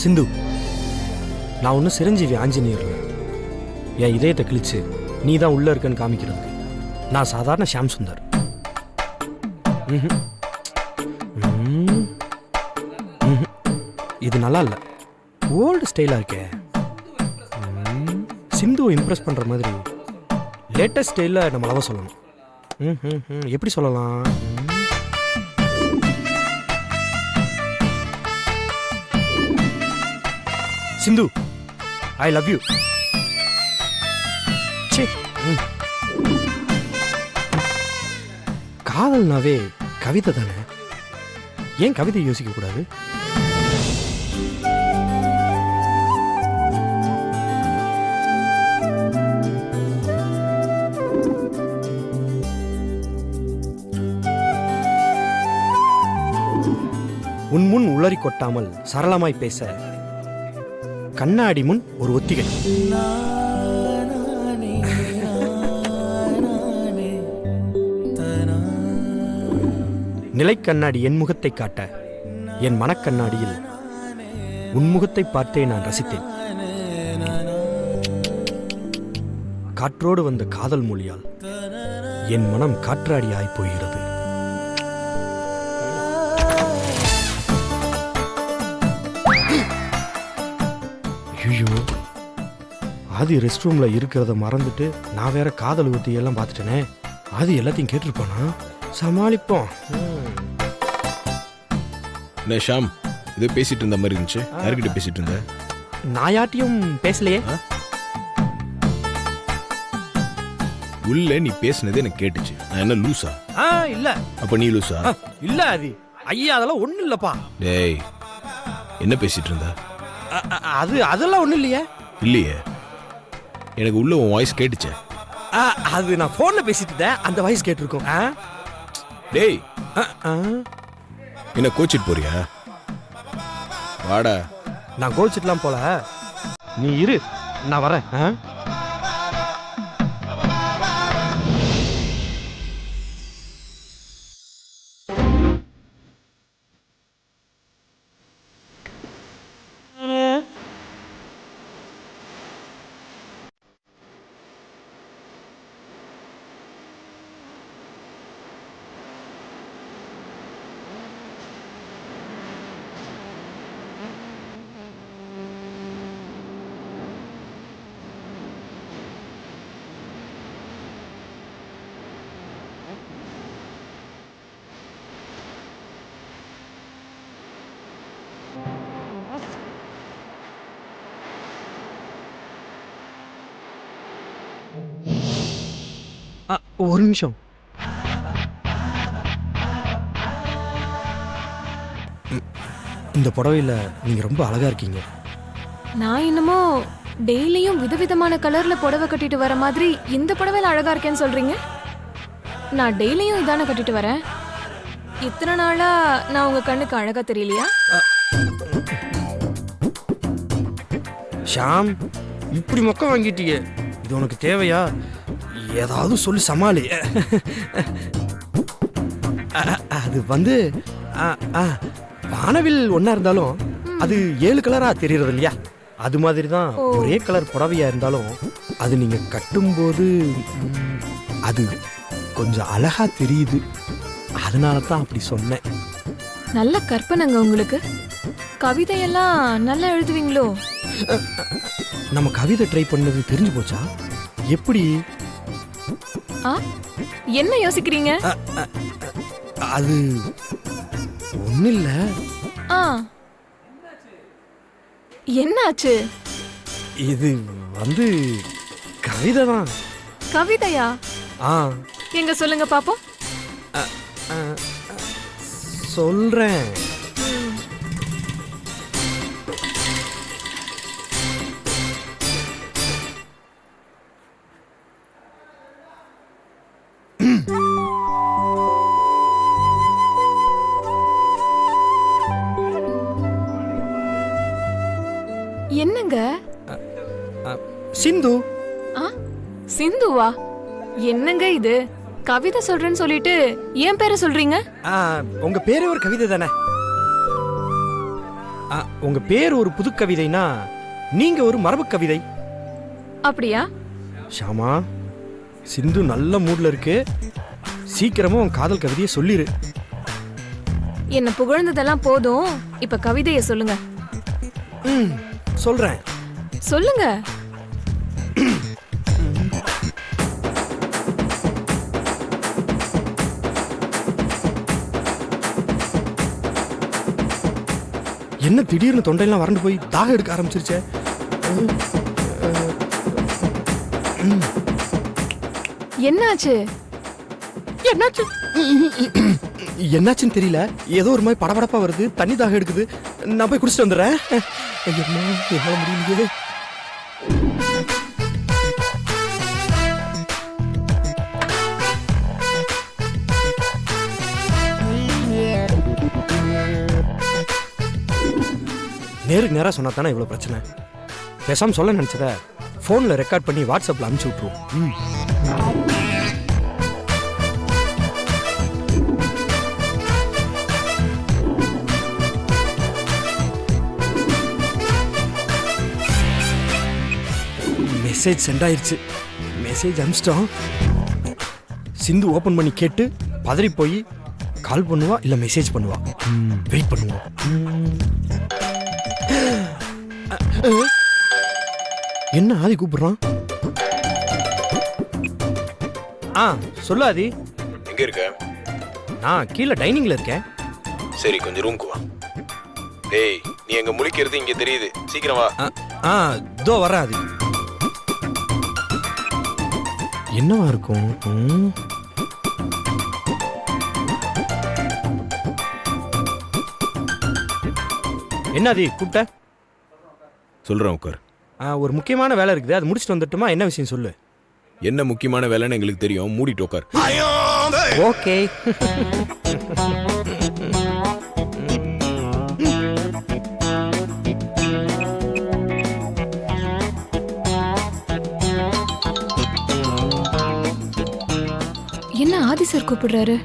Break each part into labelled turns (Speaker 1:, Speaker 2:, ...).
Speaker 1: சிந்து, நான் ஒன்றும் சிரஞ்சீவி ஆஞ்சநேயர் இல்லை. என் இதயத்தை கிழிச்சு நீ தான் உள்ள இருக்கன்னு காமிக்கிறதுக்கு நான் சாதாரண ஷாம் சுந்தர். இது நல்லா இல்லை, ஓல்டு ஸ்டைலாக இருக்கே. சிந்துவை இம்ப்ரெஸ் பண்ணுற மாதிரி லேட்டஸ்ட் ஸ்டைலில் நம்ம லவ் சொல்லணும். எப்படி சொல்லலாம்? சிந்து, ஐ லவ் யூ. காதல்னாவே கவிதை தானே, ஏன் கவிதை யோசிக்க கூடாது? உன் முன் உளறி கொட்டாமல் சரளமாய் பேச கண்ணாடி முன் ஒரு ஒத்திகை. நிலை கண்ணாடி என் முகத்தை காட்ட என் மனக்கண்ணாடியில் உன் முகத்தை பார்த்தே நான் ரசித்தேன். காற்றோடு வந்த காதல் மொழியால் என் மனம் காற்றாடியாய் போகிறது. ஐயோ, ஆதி ரெஸ்ட் ரூம்ல இருக்கிறத மறந்துட்டு நான் வேற காதல் ஊத்தியெல்லாம் பார்த்துட்டேனே. ஆதி எல்லாத்தையும் கேட்டிருப்பானா? சமாளிப்போம்.
Speaker 2: என்ன ஷாம், இது பேசிட்டு இருந்த மாதிரி இருந்துச்சு. யார்கிட்ட பேசிட்டு இருந்த?
Speaker 1: நான் யார்ட்டையும் பேசலையே.
Speaker 2: உள்ள நீ பேசுனது எனக்கு கேட்டுச்சு. நான் என்ன லூசா?
Speaker 1: இல்ல.
Speaker 2: அப்ப நீ லூசா?
Speaker 1: இல்ல ஆதி, ஐயா அதெல்லாம் ஒண்ணு இல்லப்பா.
Speaker 2: டேய், என்ன பேசிட்டு இருந்த?
Speaker 1: அதெல்லாம் ஒண்ணு இல்லையே.
Speaker 2: இல்லையே, எனக்கு உள்ள உன் வாய்ஸ் கேட்டுச்சே.
Speaker 1: அது நான் போன்ல பேசிட்டு இருந்தேன், அந்த வாய்ஸ் கேட்டிருக்கோம்.
Speaker 2: டேய், என்ன கோச்சிட்டு போறியா? வாடா.
Speaker 1: நான் கோச்சிட்டுலாம் போல, நீ இரு, நான் வரேன். ஒரு நிமிஷம். இந்த புடவையில நீங்க ரொம்ப அழகா இருக்கீங்க.
Speaker 3: நான் என்னமோ டெய்லியும் விதவிதமான கலர்ல புடவை கட்டிட்டு வர மாதிரி இந்த புடவையில அழகா இருக்கேன்னு சொல்றீங்க. நான் டெய்லியும் இதான கட்டிட்டு வரேன். இத்தனை நாளா நான் உங்க கண்ணுக்கு அழகா தெரியலையா?
Speaker 1: ஷாம், இப்படி மொக்க வாங்கிட்டீங்க, இது உனக்கு தேவையா? ஏதாவது சொல்லி சமாளி. அது வந்து வானவில் ஒன்னா இருந்தாலும் அது 7 கலரா தெரியறது இல்லையா? அது மாதிரி தான் ஒரே கலர் புடவையா இருந்தாலும் அது நீங்க கட்டும்போது அது கொஞ்சம் அழகா தெரியுது. அதனால தான் அப்படி சொன்னேன்.
Speaker 3: நல்ல கற்பனைங்க உங்களுக்கு. கவிதையெல்லாம் நல்லா எழுதுவீங்களோ?
Speaker 1: நம்ம கவிதை ட்ரை பண்ணது தெரிஞ்சு போச்சா? எப்படி?
Speaker 3: என்ன யோசிக்கிறீங்க?
Speaker 1: அது ஒண்ணு இல்ல.
Speaker 3: என்னாச்சு?
Speaker 1: இது வந்து கவிதை தான்.
Speaker 3: கவிதையா? எங்க சொல்லுங்க பாப்போம்.
Speaker 1: சொல்றேன்.
Speaker 3: என்னங்க?
Speaker 1: சிந்து.
Speaker 3: சிந்துவா? என்னங்க இது? கவிதை சொல்றேன்னு சொல்லிட்டு என் பேரை சொல்றீங்க?
Speaker 1: உங்க பேரே ஒரு கவிதை தானே? உங்க பேர் ஒரு புது கவிதைனா நீங்க ஒரு மரபு கவிதை.
Speaker 3: அப்படியா?
Speaker 1: ஷாமா, சிந்து நல்ல மூட்ல இருக்கு. சீக்கிரமா உன் காதல் கவிதையை சொல்லிரு.
Speaker 3: என்ன புகழ்ந்ததெல்லாம் போதும், இப்ப கவிதைய சொல்லுங்க.
Speaker 1: சொல்றேன்.
Speaker 3: சொல்லுங்க.
Speaker 1: என்ன திடீர்னு தொண்டையெல்லாம் வறண்டு போய் தாக எடுக்க ஆரம்பிச்சிருச்சே.
Speaker 3: என்னாச்சு?
Speaker 1: என்னாச்சு? என்னாச்சுன்னு தெரியல. ஏதோ ஒரு மாதிரி படபடப்பா வருது, தண்ணி தாக எடுக்குது. நான் போய் குடிச்சிட்டு வந்துடுறேன். என்னால முடியலையே. நேருக்கு நேரா சொன்னா தானே இவ்வளவு பிரச்சனை. பேசாம சொல்ல நினைச்சத போன்ல ரெக்கார்ட் பண்ணி வாட்ஸ்அப்ல அனுப்பிச்சு விட்டுருவோம். மெசேஜ் சென்ட் ஆயிருச்சு. மெசேஜ் அனுப்பிச்சிட்டோம். சிந்து ஓபன் பண்ணி கேட்டு பதறி போய் கால் பண்ணுவா இல்ல மெசேஜ் பண்ணுவா. வெயிட் பண்ணுவோம். என்ன ஆதி கூப்பிடுறான்? சொல்லு ஆதி.
Speaker 2: எங்க இருக்க?
Speaker 1: நான் கீழே டைனிங்ல இருக்கேன்.
Speaker 2: சரி, கொஞ்சம் ரூம்க்கு வா. டேய், நீ எங்க முழிக்கிறது இங்க தெரியுது. சீக்கிரம் வா.
Speaker 1: தோ வர ஆதி. என்னவா இருக்கும்? என்ன ஆதி கூப்பிட்ட?
Speaker 2: சொல்றேன், உட்கார்.
Speaker 1: ஒரு முக்கியமான வேலை இருக்குது, அது முடிச்சுட்டு வந்துட்டுமா? என்ன விஷயம் சொல்லு.
Speaker 2: என்ன முக்கியமான வேலைன்னு எங்களுக்கு தெரியும். மூடிட்டு உட்கார்.
Speaker 1: ஓகே.
Speaker 3: என்ன ஆதி சார் கூப்பிடுறாரு?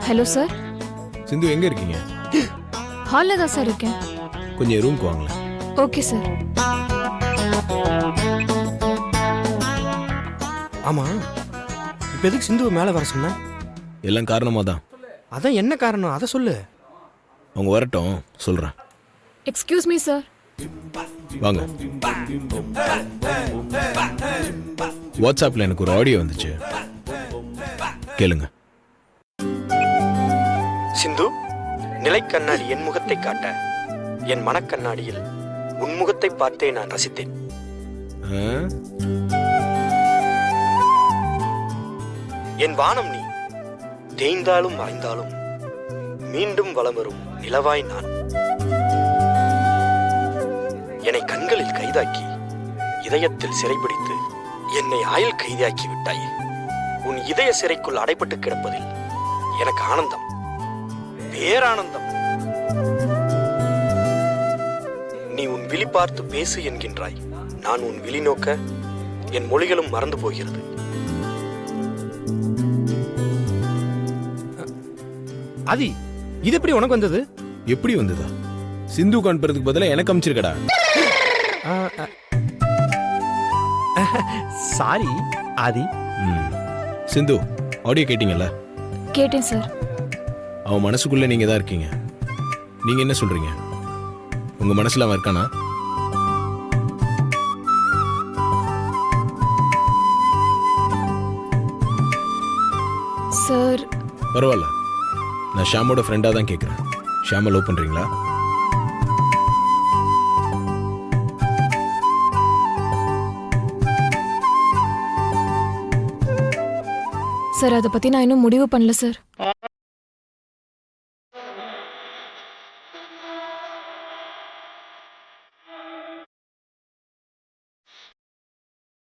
Speaker 3: Hello sir.
Speaker 2: சிந்து, எங்க இருக்கீங்க?
Speaker 3: ஹால்ல தான் சார் இருக்கேன்.
Speaker 2: கொஞ்சம் ரூம்க்கு வாங்களேன்.
Speaker 3: Okay sir.
Speaker 1: ஆமா, இப்ப எதுக்கு சிந்து மேல வர சொன்ன?
Speaker 2: எல்லாம் காரணமா தான்.
Speaker 1: அதான் என்ன காரணம் அதை சொல்லு.
Speaker 2: அவங்க வரட்டும், சொல்றேன்.
Speaker 3: Excuse me sir.
Speaker 2: வாங்க. வாட்ஸ்அப்ல எனக்கு ஒரு ஆடியோ வந்துச்சு, கேளுங்க.
Speaker 1: சிந்து, நிலைக்கண்ணாடி என் முகத்தை காட்ட, என் மனக்கண்ணாடியில் உன் முகத்தை பார்த்தே நான் ரசித்தேன். என் வானம் நீ, தேய்ந்தாலும் மறைந்தாலும் மீண்டும் வலம் வரும் நிலவாய் நான். என்னை கண்களில் கைதாக்கி இதயத்தில் சிறைபிடித்து என்னை ஆயுள் கைதியாக்கி விட்டாய். உன் இதய சிறைக்குள் அடைபட்டு கிடப்பதில் எனக்கு ஆனந்தம், பேரானந்தம். நீ உன் விழி பார்த்து பேசு என்கின்றாய். நான் உன் விழி நோக்க என் மொழிகளும் மறந்து போகிறது. ஆதி, இது எப்படி உனக்கு வந்தது?
Speaker 2: எப்படி வந்ததா? சிந்து காண்பதுக்கு பதிலா எனக்கு அமைச்சிருக்கடா.
Speaker 1: சாரி ஆதி.
Speaker 2: சிந்து, ஆடியோ கேட்டீங்கல்ல?
Speaker 3: கேட்டேன் சார்.
Speaker 2: அவன் மனசுக்குள்ள நீங்க தான் இருக்கீங்க. நீங்க என்ன சொல்றீங்க? உங்க மனசுல அவன் இருக்கானா?
Speaker 3: சார்,
Speaker 2: பரவாயில்ல, நான் ஷாமோட ஃப்ரெண்டா தான் கேட்கிறேன். ஷாமை லவ் பண்றீங்களா?
Speaker 3: சார், அதை பத்தி நான் இன்னும் முடிவு பண்ணல சார்.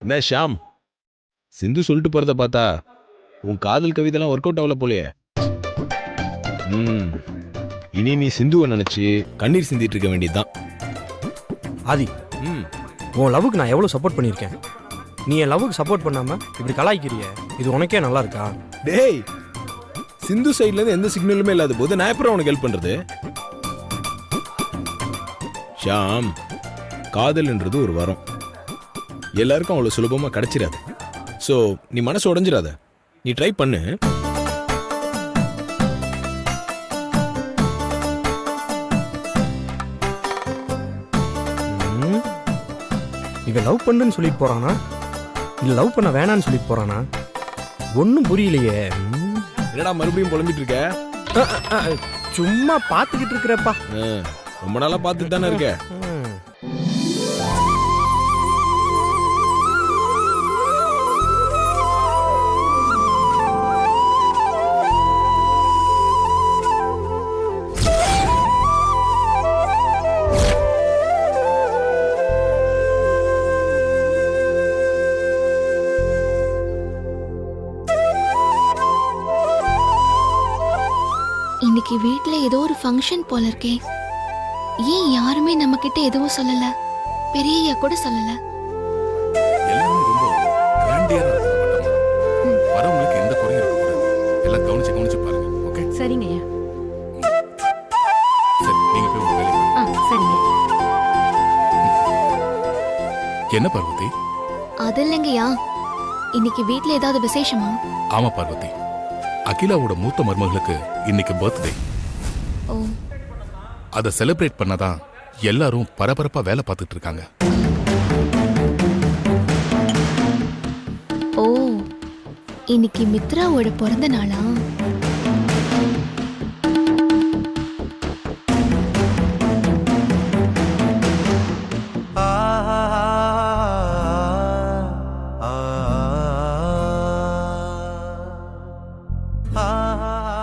Speaker 2: என்ன ஷாம், சிந்து சொல்லிட்டு போறத பார்த்தா உன் காதல் கவிதைலாம் ஒர்க் அவுட் ஆகல போலையே. இனி நீ சிந்துவை நினைச்சு கண்ணீர் சிந்திட்டு இருக்க வேண்டியதுதான்.
Speaker 1: ஆதி, உன் லவ்வுக்கு நான் எவ்வளவு சப்போர்ட் பண்ணியிருக்கேன். நீ என் லவ்வுக்கு சப்போர்ட் பண்ணாம இப்படி கலாய்க்கிறிய, இது உனக்கே நல்லா இருக்கா?
Speaker 2: டேய், சிந்து சைட்ல இருந்து எந்த சிக்னலுமே இல்லாத போது நான் எப்படி உனக்கு ஹெல்ப் பண்றது? ஷாம், காதல்ன்றது ஒரு வரம். எல்லாருக்கும் அவ்வளோ சுலபமாக கிடைச்சிடாது. ஸோ நீ மனசு உடைஞ்சிடாத. நீ ட்ரை பண்ணு.
Speaker 1: ம். இவன் லவ் பண்ணுன்னு சொல்லிட்டு போறானா இல்ல லவ் பண்ண வேணான்னு சொல்லிட்டு போறானா ஒன்னும் புரியலையே.
Speaker 2: என்னடா மறுபடியும் புலம்பிட்டு இருக்க?
Speaker 1: சும்மா பாத்துக்கிட்டு இருக்கிறப்பா.
Speaker 2: ரொம்ப நாளா பார்த்துட்டு தானே இருக்க.
Speaker 4: இன்னைக்கு வீட்ல ஏதோ ஒரு ஃபங்க்ஷன் போல இருக்கே. ஏன் யாருமே நம்ம கிட்ட எதுவும் சொல்லல? பெரியய்யா கூட சொல்லல.
Speaker 5: எல்லாமே ரொம்ப கிராண்டியரா இருக்கணும். வரவங்களுக்கு எந்த குறையும் இருக்கக்கூடாது. எல்லாம் கவனிச்சு பாருங்க. ஓகே?
Speaker 6: சரிங்கய்யா.
Speaker 5: சரி, நீங்க போய் உங்க வேலையை பாருங்க.
Speaker 6: சரிங்க.
Speaker 5: என்ன பார்வதி?
Speaker 4: அது இல்லைங்கய்யா, இன்னைக்கு வீட்ல ஏதாவது விசேஷமா?
Speaker 5: ஆமா பார்வதி, அகிலாவோட மூத்த மருமகளுக்கு இன்னைக்கு பர்த்டே.
Speaker 4: ஓ,
Speaker 5: அதை செலிப்ரேட் பண்ணதான் எல்லாரும் பரபரப்பா வேலை பார்த்துட்டு இருக்காங்க.
Speaker 4: ஓ, இன்னைக்கு மித்ராவோட பிறந்த நாளா?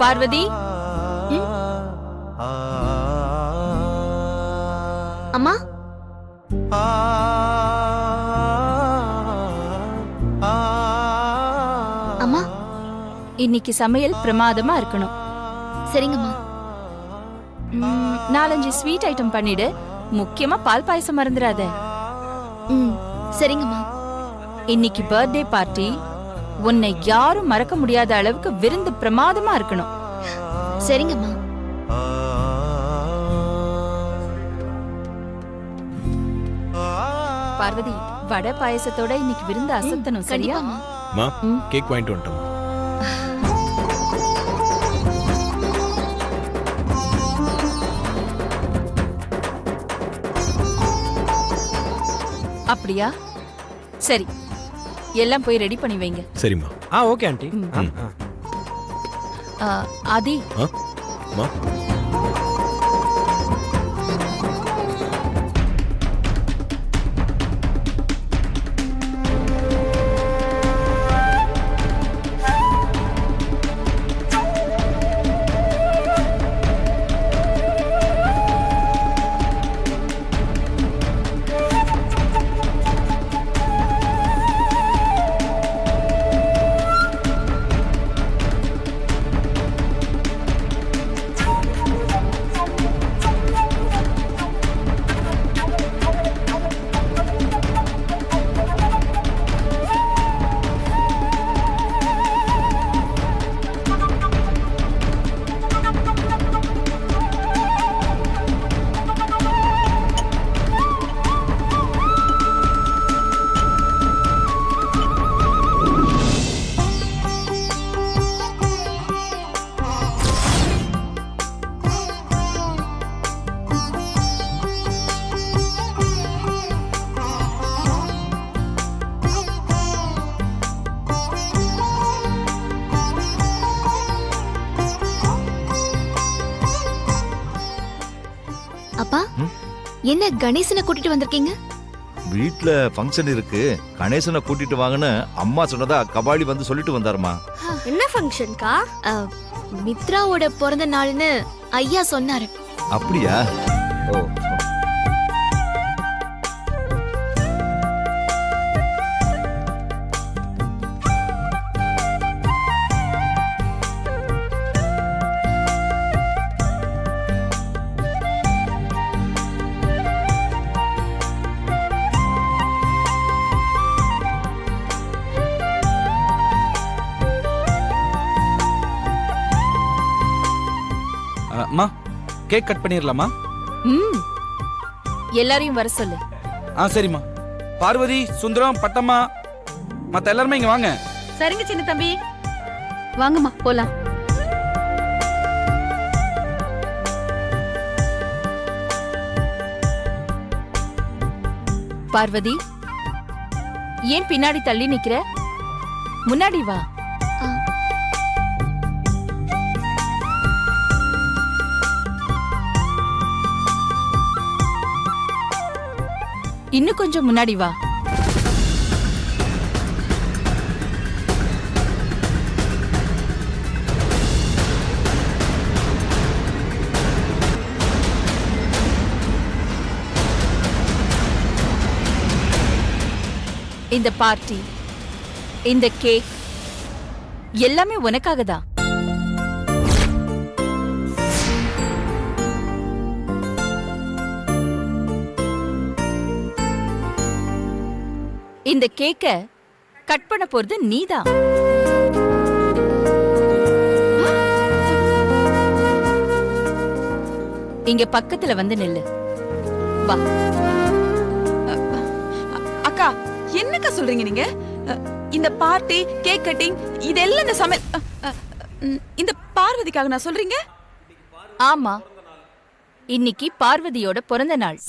Speaker 6: பார்வதி,
Speaker 4: அம்மா, அம்மா,
Speaker 6: இன்னைக்கு சமையல் பிரமாதமா இருக்கணும்.
Speaker 4: சரிங்கம்மா.
Speaker 6: 4-5 ஸ்வீட் ஐட்டம் பண்ணிடு. முக்கியமா பால் பாயசம் மறந்துடாத.
Speaker 4: ம், சரிங்கம்மா.
Speaker 6: இன்னைக்கு பர்த்டே பார்ட்டி உன்னை யாரும் மறக்க முடியாத அளவுக்கு விருந்து பிரமாதமா இருக்கணும்.
Speaker 4: சரிங்கம்மா.
Speaker 6: பார்வதி, வடை பாயசத்தோட இன்னைக்கு விருந்து அசத்தணும். சரியா?
Speaker 4: கண்டிப்பாம்மா.
Speaker 2: மா, கேக் வாங்கிட்டு வந்துட்டோம்.
Speaker 6: அப்படியா? சரி, எல்லாம் போய் ரெடி பண்ணி வைங்க.
Speaker 2: சரிம்மா.
Speaker 1: Okay aunty.
Speaker 6: ஆதி,
Speaker 2: மா,
Speaker 4: அப்பா, என்ன கணேசனை கூட்டிட்டு வந்திருக்கீங்க?
Speaker 7: வீட்ல ஃபங்க்ஷன் இருக்கு, கணேசனை கூட்டிட்டு வாங்கன்னு அம்மா சொன்னதா கபாலி வந்து சொல்லிட்டு வந்தாருமா.
Speaker 4: என்ன ஃபங்க்ஷன்க்கா? மித்ராவோட பிறந்த நாள்னு ஐயா சொன்னாரு.
Speaker 7: அப்படியா? ஓ,
Speaker 8: அம்மா, கேக் கட் பண்ணிரலாமா?
Speaker 6: ம், எல்லாரையும் வர சொல்லு.
Speaker 8: சரிம்மா. பார்வதி, சுந்தரம், பட்டம்மா, மத்த எல்லாருமே இங்க வாங்க.
Speaker 6: சரிங்க சின்ன தம்பி.
Speaker 4: வாங்கம்மா போலாம்.
Speaker 6: பார்வதி, ஏன் பின்னாடி தள்ளி நிக்கிற? முன்னாடி வா. இன்னும் கொஞ்சம் முன்னாடி வா. இந்த பார்ட்டி, இந்த கேக் எல்லாமே உனக்காக தான். இந்த கேக்க கட் பண்ண போறது நீதான். இங்க பக்கத்துல வந்து நில்லு. வா.
Speaker 9: அக்கா, என்னக்கா சொல்றீங்க நீங்க? இந்த பார்ட்டி, கேக் கட்டிங் இதெல்லாம் இந்த சமையல் இந்த பார்வதிக்காக நான் சொல்றீங்க?
Speaker 6: ஆமா, இன்னைக்கு பார்வதியோட பிறந்த நாள்.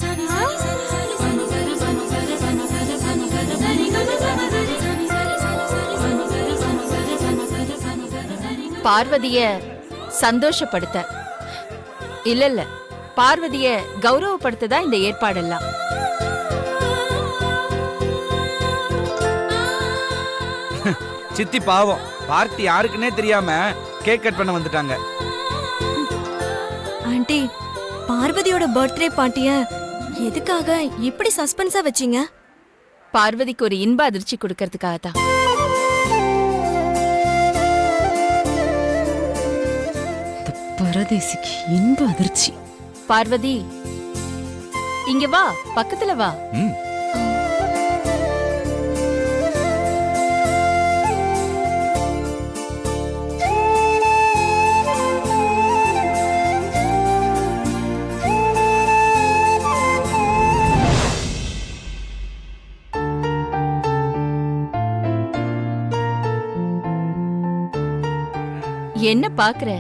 Speaker 6: பார்வதிய சந்தோஷப்படுத்த இல்ல பார்வதிய கௌரவப்படுத்ததான் இந்த ஏற்பாடெல்லாம்.
Speaker 8: சித்தி பாவம், பார்ட்டி யாருக்குன்னே தெரியாம கேக் கட் பண்ண வந்துட்டாங்க.
Speaker 10: ஆண்டி, பார்வதியோட பர்த்டே பார்ட்டிய எதுக்காக இப்படி சஸ்பென்ஸா வச்சீங்க?
Speaker 6: பார்வதிக்கு ஒரு இன்ப அதிர்ச்சி கொடுக்கறதுக்காக தான்.
Speaker 9: பரதேசிக்கு இன்ப அதிர்ச்சி.
Speaker 6: பார்வதி, இங்க வா, பக்கத்துல வா. என்ன பாக்குற?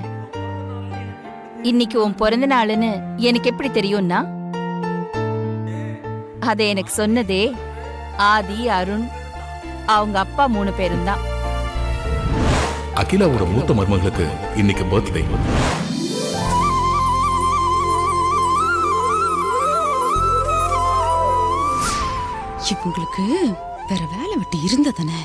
Speaker 6: இன்னைக்கு உன் பிறந்த நாளுன்னு எனக்கு எப்படி தெரியும்னா, அதை எனக்கு சொன்னதே ஆதி, அருண், அவங்க அப்பா 3 பேரும் தான்.
Speaker 5: அகிலாவோட மூத்த மருமகளுக்கு இன்னைக்கு பர்த்டே.
Speaker 9: இவங்களுக்கு வேற வேலை விட்டு இருந்ததானே?